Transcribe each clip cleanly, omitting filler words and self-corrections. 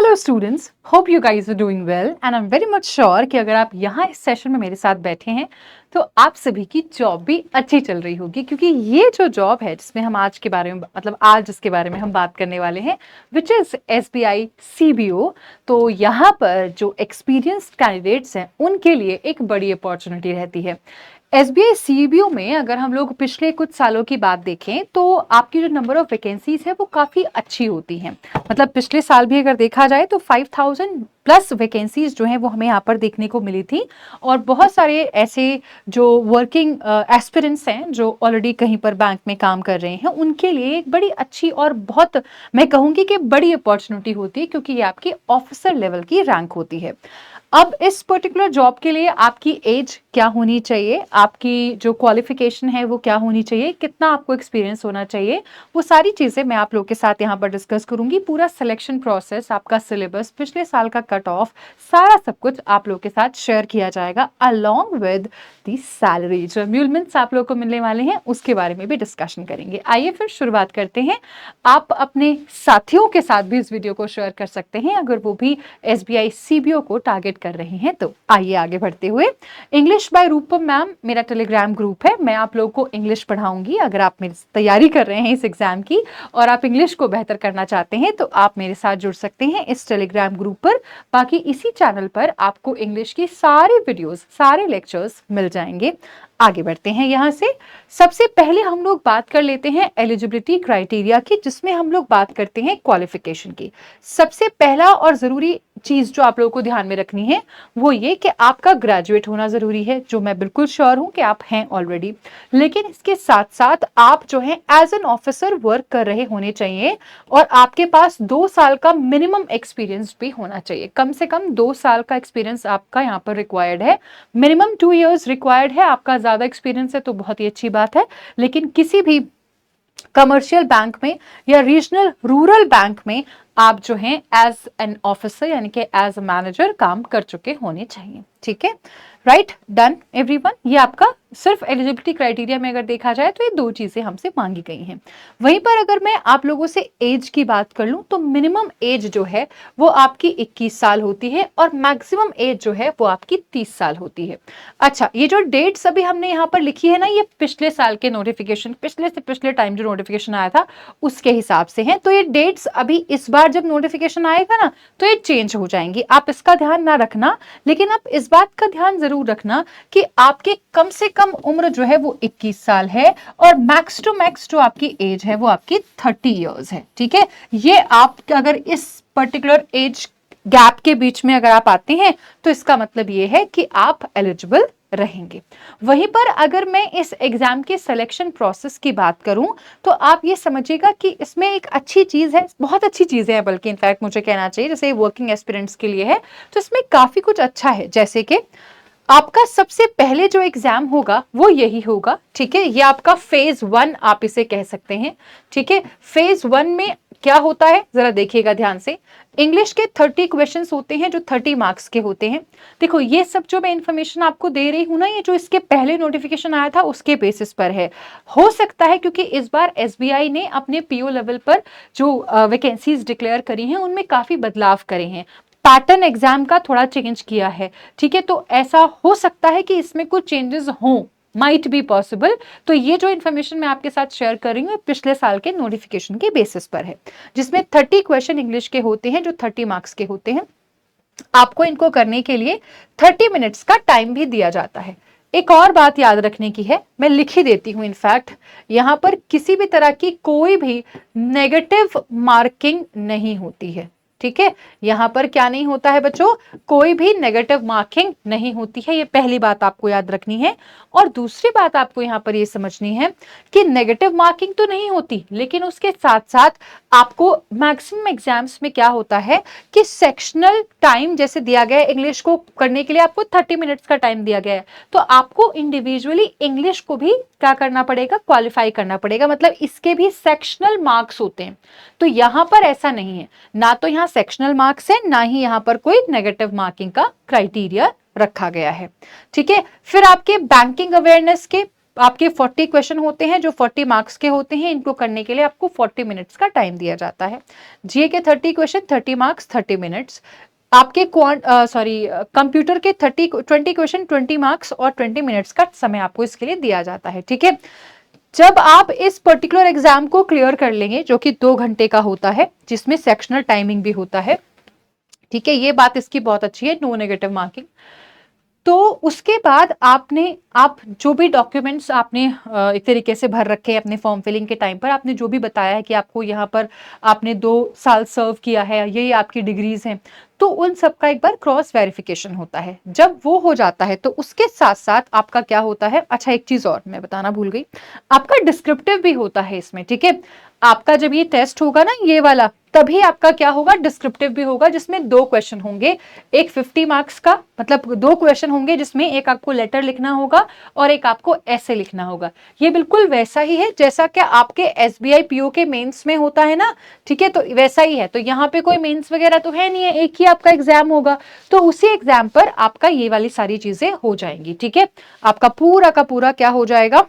Hello students, hope you guys are doing well and I am very much sure कि अगर आप यहाँ इस सेशन में मेरे साथ बैठे हैं तो आप सभी की जॉब भी अच्छी चल रही होगी, क्योंकि ये जो जॉब है जिसमें हम आज के बारे में आज जिसके बारे में हम बात करने वाले हैं विच इज़ SBI CBO। तो यहाँ पर जो एक्सपीरियंस्ड कैंडिडेट्स हैं उनके लिए एक बड़ी अपॉर्चुनिटी रहती है। SBI CBO में अगर हम लोग पिछले कुछ सालों की बात देखें तो आपकी जो नंबर ऑफ वैकेंसीज है वो काफ़ी अच्छी होती हैं। मतलब पिछले साल भी अगर देखा जाए तो 5000 प्लस वैकेंसीज जो हैं वो हमें यहाँ पर देखने को मिली थी। और बहुत सारे ऐसे जो वर्किंग एस्पिरेंट्स हैं जो ऑलरेडी कहीं पर बैंक में काम कर रहे हैं उनके लिए एक बड़ी अच्छी और बहुत, मैं कहूँगी कि बड़ी अपॉर्चुनिटी होती है, क्योंकि ये आपकी ऑफिसर लेवल की रैंक होती है। अब इस पर्टिकुलर जॉब के लिए आपकी एज क्या होनी चाहिए, आपकी जो क्वालिफिकेशन है वो क्या होनी चाहिए, कितना आपको एक्सपीरियंस होना चाहिए, वो सारी चीज़ें मैं आप लोगों के साथ यहाँ पर डिस्कस करूंगी। पूरा सिलेक्शन प्रोसेस, आपका सिलेबस, पिछले साल का कट ऑफ, सारा सब कुछ आप लोगों के साथ शेयर किया जाएगा अलॉन्ग विद दी सैलरी। जो एम्यूलमेंट्स आप लोगों को मिलने वाले हैं उसके बारे में भी डिस्कशन करेंगे। आइए फिर शुरुआत करते हैं। आप अपने साथियों के साथ भी इस वीडियो को शेयर कर सकते हैं अगर वो भी SBI CBO को टारगेट कर रहे हैं तो। आइए आगे बढ़ते हुए, इंग्लिश बाय रूपम मैम मेरा टेलीग्राम ग्रुप है। मैं आप लोगों को इंग्लिश पढ़ाऊंगी। अगर आप मेरी तैयारी कर रहे हैं इस एग्जाम की और आप इंग्लिश को बेहतर करना चाहते हैं तो आप मेरे साथ जुड़ सकते हैं इस टेलीग्राम ग्रुप पर। बाकी इसी चैनल पर आपको इंग्लिश की सारी वीडियोस, सारे लेक्चर्स मिल जाएंगे। आगे बढ़ते हैं यहाँ से। सबसे पहले हम लोग बात कर लेते हैं एलिजिबिलिटी क्राइटेरिया की, जिसमें हम लोग बात करते हैं क्वालिफिकेशन की। सबसे पहला और जरूरी चीज जो आप लोगों को ध्यान में रखनी है वो ये कि आपका ग्रेजुएट होना जरूरी है, जो मैं बिल्कुल श्योर हूं कि आप हैं ऑलरेडी। लेकिन इसके साथ साथ आप जो है एज एन ऑफिसर वर्क कर रहे होने चाहिए और आपके पास 2 साल का मिनिमम एक्सपीरियंस भी होना चाहिए। कम से कम 2 साल का एक्सपीरियंस आपका यहाँ पर रिक्वायर्ड है। मिनिमम 2 इयर्स रिक्वायर्ड है। आपका ज्यादा एक्सपीरियंस है तो बहुत ही अच्छी बात है, लेकिन किसी भी कमर्शियल बैंक में या रीजनल रूरल बैंक में आप जो हैं एज एन ऑफिसर यानी कि एज अ मैनेजर काम कर चुके होने चाहिए। ठीक है, राइट, डन एवरीवन। ये आपका सिर्फ एलिजिबिलिटी क्राइटेरिया में अगर देखा जाए तो ये 2 चीजें हमसे मांगी गई हैं। वहीं पर अगर मैं आप लोगों से एज की बात कर लूं तो मिनिमम एज जो है वो आपकी 21 साल होती है और मैक्सिमम एज जो है वो आपकी 30 साल होती है। अच्छा, ये जो डेट्स अभी हमने यहाँ पर लिखी है ना, ये पिछले साल के नोटिफिकेशन, पिछले से पिछले टाइम जो नोटिफिकेशन आया था उसके हिसाब से है। तो ये डेट्स अभी इस बार जब नोटिफिकेशन आएगा ना तो ये चेंज हो जाएंगी। आप इसका ध्यान ना रखना, लेकिन आप इस बात का ध्यान जरूर रखना कि आपके कम से कम उम्र जो है वो 21 साल है और मैक्स टू मैक्स जो आपकी एज है वो आपकी 30 इयर्स है। ठीक है, ये आप अगर इस पर्टिकुलर एज गैप के बीच में अगर आप आते हैं तो इसका मतलब ये है कि आप एलिजिबल रहेंगे। वहीं पर अगर मैं इस एग्जाम के सिलेक्शन प्रोसेस की बात करूं तो आप ये समझिएगा कि इसमें एक अच्छी चीज है, बहुत अच्छी चीजें हैं बल्कि इनफैक्ट मुझे कहना चाहिए, जैसे वर्किंग एस्पिरेंट्स के लिए है तो इसमें काफी कुछ अच्छा है। जैसे कि आपका सबसे पहले जो एग्जाम होगा वो यही होगा। ठीक है, ये आपका फेज 1 आप इसे कह सकते हैं। ठीक है, फेज 1 में क्या होता है जरा देखिएगा ध्यान से। इंग्लिश के 30 क्वेश्चंस होते हैं जो 30 मार्क्स के होते हैं। देखो ये सब जो मैं इंफॉर्मेशन आपको दे रही हूं ना, ये जो इसके पहले नोटिफिकेशन आया था उसके बेसिस पर है। हो सकता है क्योंकि इस बार SBI ने अपने PO लेवल पर जो वैकेंसीज डिक्लेयर करी हैं उनमें काफी बदलाव करे हैं, पैटर्न एग्जाम का थोड़ा चेंज किया है। ठीक है, तो ऐसा हो सकता है कि इसमें कुछ चेंजेस हों, माइट बी पॉसिबल। तो ये जो इन्फॉर्मेशन मैं आपके साथ शेयर कर रही हूँ पिछले साल के नोटिफिकेशन के बेसिस पर है, जिसमें 30 क्वेश्चन इंग्लिश के होते हैं जो 30 मार्क्स के होते हैं। आपको इनको करने के लिए 30 मिनट्स का टाइम भी दिया जाता है। एक और बात याद रखने की है, मैं लिख ही देती हूं, इनफैक्ट यहां पर किसी भी तरह की कोई भी नेगेटिव मार्किंग नहीं होती है। ठीक है, यहां पर क्या नहीं होता है बच्चों, कोई भी नेगेटिव मार्किंग नहीं होती है। ये पहली बात आपको याद रखनी है। और दूसरी बात आपको यहां पर ये समझनी है कि नेगेटिव मार्किंग तो नहीं होती, लेकिन उसके साथ साथ आपको मैक्सिमम एग्जाम्स में क्या होता है कि सेक्शनल टाइम जैसे दिया गया है, इंग्लिश को करने के लिए आपको 30 मिनट्स का टाइम दिया गया है, तो आपको इंडिविजुअली इंग्लिश को भी क्या करना पड़ेगा, क्वालिफाई करना पड़ेगा। मतलब इसके भी सेक्शनल मार्क्स होते हैं। तो यहां पर ऐसा नहीं है, ना तो यहां सेक्शनल मार्क्स है, ना ही यहां पर कोई नेगेटिव मार्किंग का क्राइटेरिया रखा गया है। ठीक है, फिर आपके बैंकिंग अवेयरनेस के आपके 40 क्वेश्चन होते हैं जो 40 मार्क्स के होते हैं, इनको करने के लिए आपको 40 मिनट्स का टाइम दिया जाता है। जीए के 30 क्वेश्चन 30 मार्क्स 30 मिनट्स, आपके कंप्यूटर के 20 क्वेश्चन 20 मार्क्स और 20 मिनट्स का समय आपको इसके लिए दिया जाता है। ठीक है, जब आप इस पर्टिकुलर एग्जाम को क्लियर कर लेंगे जो कि 2 घंटे का होता है, जिसमें सेक्शनल टाइमिंग भी होता है, ठीक है, ये बात इसकी बहुत अच्छी है, नो नेगेटिव मार्किंग। तो उसके बाद आप जो भी डॉक्यूमेंट्स आपने एक तरीके से भर रखे हैं अपने फॉर्म फिलिंग के टाइम पर, आपने जो भी बताया है कि आपको यहाँ पर आपने 2 साल सर्व किया है, ये आपकी डिग्रीज हैं, तो उन सब का एक बार क्रॉस वेरिफिकेशन होता है। जब वो हो जाता है तो उसके साथ साथ आपका क्या होता है, अच्छा एक चीज और मैं बताना भूल गई, आपका डिस्क्रिप्टिव भी होता है इसमें। ठीक है, आपका जब ये टेस्ट होगा ना ये वाला, तभी आपका क्या होगा, डिस्क्रिप्टिव भी होगा, जिसमें 2 क्वेश्चन होंगे, एक 50 मार्क्स का, मतलब 2 क्वेश्चन होंगे जिसमें एक आपको लेटर लिखना होगा और एक आपको ऐसे लिखना होगा। ये बिल्कुल वैसा ही है जैसा क्या आपके एसबीआई पीओ के मेंस में होता है ना। ठीक है, तो वैसा ही है, तो यहाँ पे कोई मेंस वगैरह तो है नहीं है, एक ही आपका एग्जाम होगा, तो उसी एग्जाम पर आपका ये वाली सारी चीजें हो जाएंगी। ठीक है, आपका पूरा का पूरा क्या हो जाएगा,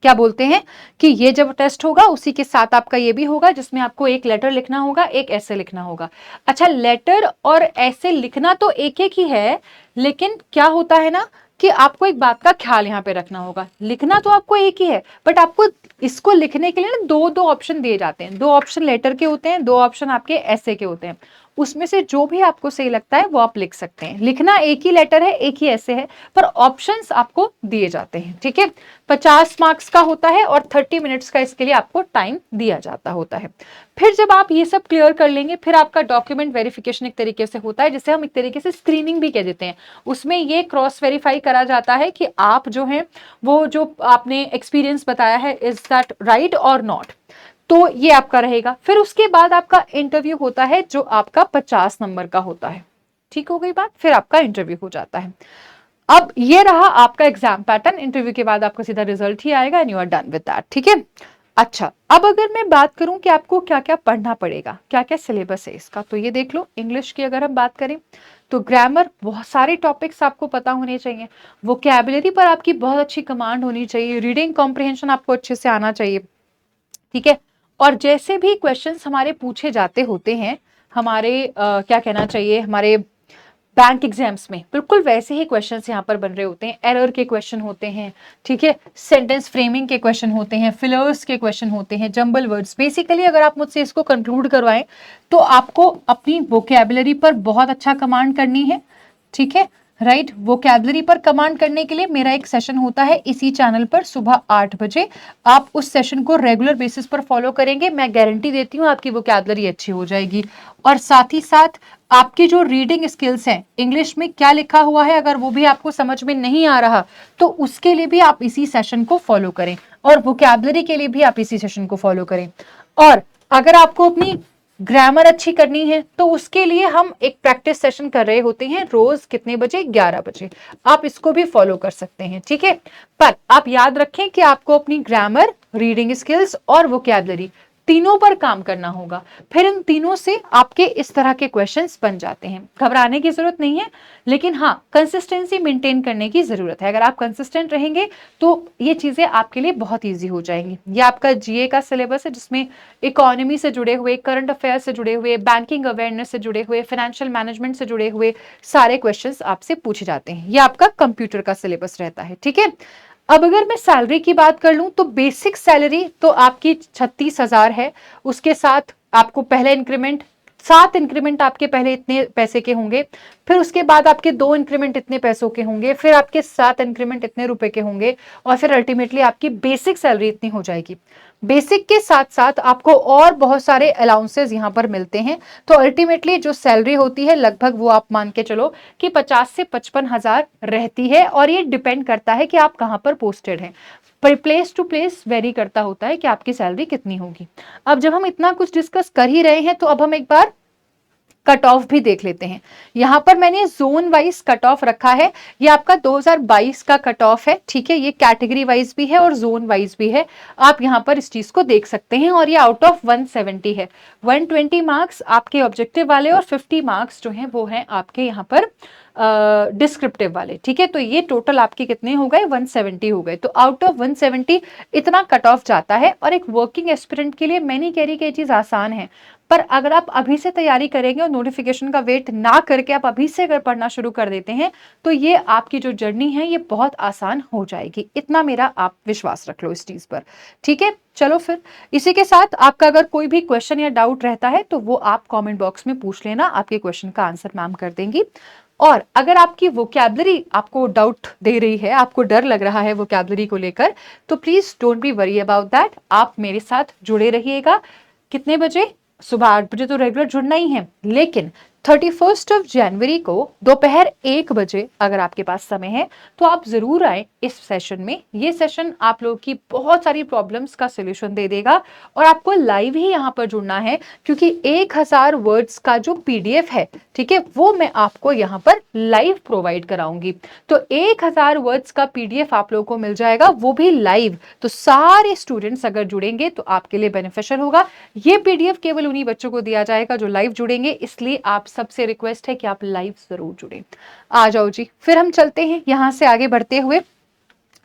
क्या बोलते हैं कि ये जब टेस्ट होगा उसी के साथ आपका ये भी होगा, जिसमें आपको एक लेटर लिखना होगा, एक ऐसे लिखना होगा। अच्छा, लेटर और ऐसे लिखना तो एक एक ही है, लेकिन क्या होता है ना कि आपको एक बात का ख्याल यहाँ पे रखना होगा, लिखना तो आपको एक ही है, बट आपको इसको लिखने के लिए ना 2 ऑप्शन दिए जाते हैं। 2 ऑप्शन लेटर के होते हैं, 2 ऑप्शन आपके ऐसे के होते हैं, उसमें से जो भी आपको सही लगता है वो आप लिख सकते हैं। लिखना एक ही लेटर है, एक ही ऐसे है, पर ऑप्शंस आपको दिए जाते हैं। ठीक है, 50 मार्क्स का होता है और 30 मिनट्स का इसके लिए आपको टाइम दिया जाता होता है। फिर जब आप ये सब क्लियर कर लेंगे, फिर आपका डॉक्यूमेंट वेरिफिकेशन एक तरीके से होता है, जिसे हम एक तरीके से स्क्रीनिंग भी कह देते हैं। उसमें ये क्रॉस वेरीफाई करा जाता है कि आप जो हैं वो जो आपने एक्सपीरियंस बताया है, इज दैट राइट और नॉट, तो ये आपका रहेगा। फिर उसके बाद आपका इंटरव्यू होता है जो आपका 50 नंबर का होता है। ठीक हो गई बात, फिर आपका इंटरव्यू हो जाता है। अब ये रहा आपका एग्जाम पैटर्न, इंटरव्यू के बाद आपका सीधा रिजल्ट ही आएगा and you are done with that. ठीक है, अच्छा अब अगर मैं बात करूं कि आपको क्या क्या पढ़ना पड़ेगा, क्या क्या सिलेबस है इसका, तो ये देख लो। इंग्लिश की अगर हम बात करें तो ग्रामर, बहुत सारे टॉपिक्स आपको पता होने चाहिए, वोकैबुलरी पर आपकी बहुत अच्छी कमांड होनी चाहिए, रीडिंग कॉम्प्रिहेंशन आपको अच्छे से आना चाहिए। ठीक है, और जैसे भी क्वेश्चंस हमारे पूछे जाते होते हैं हमारे क्या कहना चाहिए, हमारे बैंक एग्जाम्स में, बिल्कुल वैसे ही क्वेश्चंस यहाँ पर बन रहे होते हैं। एरर के क्वेश्चन होते हैं, ठीक है, सेंटेंस फ्रेमिंग के क्वेश्चन होते हैं, फिलर्स के क्वेश्चन होते हैं, जंबल वर्ड्स। बेसिकली अगर आप मुझसे इसको कंक्लूड करवाएं तो आपको अपनी वोकैबुलरी पर बहुत अच्छा कमांड करनी है। ठीक है, राइट, वोकैबुलरी पर कमांड करने के लिए मेरा एक सेशन होता है इसी चैनल पर सुबह 8 बजे। आप उस सेशन को रेगुलर बेसिस पर फॉलो करेंगे, मैं गारंटी देती हूँ आपकी वोकैबुलरी अच्छी हो जाएगी। और साथ ही साथ आपकी जो रीडिंग स्किल्स हैं, इंग्लिश में क्या लिखा हुआ है अगर वो भी आपको समझ में नहीं आ रहा, तो उसके लिए भी आप इसी सेशन को फॉलो करें, और वोकैबुलरी के लिए भी आप इसी सेशन को फॉलो करें। और अगर आपको अपनी ग्रामर अच्छी करनी है तो उसके लिए हम एक प्रैक्टिस सेशन कर रहे होते हैं रोज, कितने बजे, 11 बजे। आप इसको भी फॉलो कर सकते हैं। ठीक है, पर आप याद रखें कि आपको अपनी ग्रामर, रीडिंग स्किल्स और वोकैबुलरी तीनों पर काम करना होगा, फिर इन तीनों से आपके इस तरह के क्वेश्चंस बन जाते हैं। घबराने की जरूरत नहीं है, लेकिन हाँ कंसिस्टेंसी मेंटेन करने की जरूरत है। अगर आप कंसिस्टेंट रहेंगे तो ये चीजें आपके लिए बहुत ईजी हो जाएंगी। ये आपका जीए का सिलेबस है, जिसमें इकोनॉमी से जुड़े हुए, करंट अफेयर से जुड़े हुए, बैंकिंग अवेयरनेस से जुड़े हुए, फाइनेंशियल मैनेजमेंट से जुड़े हुए सारे क्वेश्चंस आपसे पूछे जाते हैं। ये आपका कंप्यूटर का सिलेबस रहता है। ठीक है, अब अगर मैं सैलरी की बात कर लूं तो बेसिक सैलरी तो आपकी 36,000 है। उसके साथ आपको पहले इंक्रीमेंट, 7 इंक्रीमेंट आपके पहले इतने पैसे के होंगे, फिर उसके बाद आपके 2 इंक्रीमेंट इतने पैसों के होंगे, फिर आपके 7 इंक्रीमेंट इतने रुपए के होंगे, और फिर अल्टीमेटली आपकी बेसिक सैलरी इतनी हो जाएगी। बेसिक के साथ साथ आपको और बहुत सारे अलाउंसेस यहाँ पर मिलते हैं, तो अल्टीमेटली जो सैलरी होती है लगभग वो आप मान के चलो कि 50 से 55,000 रहती है, और ये डिपेंड करता है कि आप कहाँ पर पोस्टेड हैं। पर प्लेस टू प्लेस वेरी करता होता है कि आपकी सैलरी कितनी होगी। अब जब हम इतना कुछ डिस्कस कर ही रहे हैं तो अब हम एक बार कट ऑफ भी देख लेते हैं। यहाँ पर मैंने जोन वाइज कट ऑफ रखा है, ये आपका 2022 का कट ऑफ है, ठीक है। ये कैटेगरी वाइज भी है और जोन वाइज भी है, आप यहाँ पर इस चीज को देख सकते हैं। और ये आउट ऑफ 170 है, 120 मार्क्स आपके ऑब्जेक्टिव वाले और 50 मार्क्स जो हैं वो हैं आपके यहाँ पर डिस्क्रिप्टिव वाले, ठीक है। तो ये टोटल आपके कितने हो गए, 170 हो गए। तो आउट ऑफ 170 इतना कट ऑफ जाता है। और एक वर्किंग एस्पिरेंट के लिए मैं नहीं कह रही कि ये चीज आसान है, पर अगर आप अभी से तैयारी करेंगे और नोटिफिकेशन का वेट ना करके आप अभी से अगर पढ़ना शुरू कर देते हैं तो ये आपकी जो जर्नी है ये बहुत आसान हो जाएगी। इतना मेरा आप विश्वास रख लो इस चीज पर, ठीक है। चलो फिर इसी के साथ आपका अगर कोई भी क्वेश्चन या डाउट रहता है तो वो आप कमेंट बॉक्स में पूछ लेना, आपके क्वेश्चन का आंसर मैम कर देंगी। और अगर आपकी वोकैबुलरी आपको डाउट दे रही है, आपको डर लग रहा है वोकैबुलरी को लेकर, तो please don't be worry about that, आप मेरे साथ जुड़े रहिएगा। कितने बजे? सुबह 8 बजे तो रेगुलर जुड़ना ही है, लेकिन 31 जनवरी को दोपहर 1 बजे अगर आपके पास समय है तो आप जरूर आए इस सेशन में। ये सेशन आप लोगों की बहुत सारी प्रॉब्लम्स का सोल्यूशन दे देगा। और आपको लाइव ही यहाँ पर जुड़ना है, क्योंकि 1000 वर्ड्स का जो PDF है, ठीक है, वो मैं आपको यहाँ पर लाइव प्रोवाइड कराऊंगी। तो 1000 वर्ड्स का PDF आप लोगों को मिल जाएगा, वो भी लाइव। तो सारे स्टूडेंट्स अगर जुड़ेंगे तो आपके लिए बेनिफिशियल होगा। ये PDF केवल उन्हीं बच्चों को दिया जाएगा जो लाइव जुड़ेंगे, इसलिए आप सबसे रिक्वेस्ट है कि आप लाइव जरूर जुड़ें। आ जाओ जी, फिर हम चलते हैं यहां से आगे बढ़ते हुए।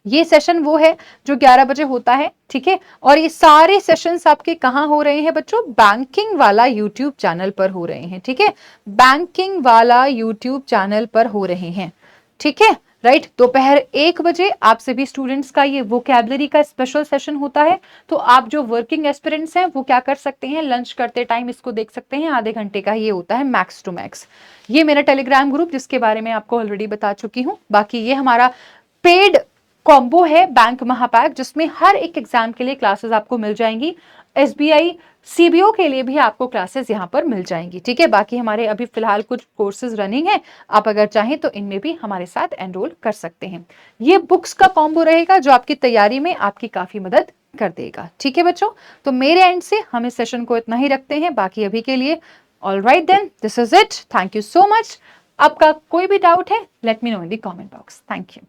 ये सेशन वो है जो 11 बजे होता है, ठीक है। और ये सारे सेशंस आपके कहां हो रहे हैं बच्चों? बैंकिंग वाला यूट्यूब चैनल पर हो रहे हैं, ठीक है। बैंकिंग वाला यूट्यूब चैनल पर हो रहे हैं, ठीक है, राइट। दोपहर 1 बजे आप सभी स्टूडेंट्स का ये वोकैबुलरी का स्पेशल सेशन होता है। तो आप जो वर्किंग एस्पिरेंट्स हैं वो क्या कर सकते हैं, लंच करते टाइम इसको देख सकते हैं, आधे घंटे का ये होता है मैक्स टू मैक्स। ये मेरा टेलीग्राम ग्रुप जिसके बारे में आपको ऑलरेडी बता चुकी हूँ। बाकी ये हमारा पेड कॉम्बो है बैंक महापैक, जिसमें हर एक एग्जाम के लिए क्लासेस आपको मिल जाएंगी। SBI CBO के लिए भी आपको क्लासेस यहाँ पर मिल जाएंगी, ठीक है। बाकी हमारे अभी फिलहाल कुछ कोर्सेज रनिंग है, आप अगर चाहें तो इनमें भी हमारे साथ एनरोल कर सकते हैं। ये बुक्स का कॉम्बो रहेगा जो आपकी तैयारी में आपकी काफी मदद कर देगा, ठीक है बच्चों। तो मेरे एंड से हम इस सेशन को इतना ही रखते हैं, बाकी अभी के लिए all right then, this is it, thank you so much. आपका कोई भी डाउट है, let me know in the comment box. Thank you.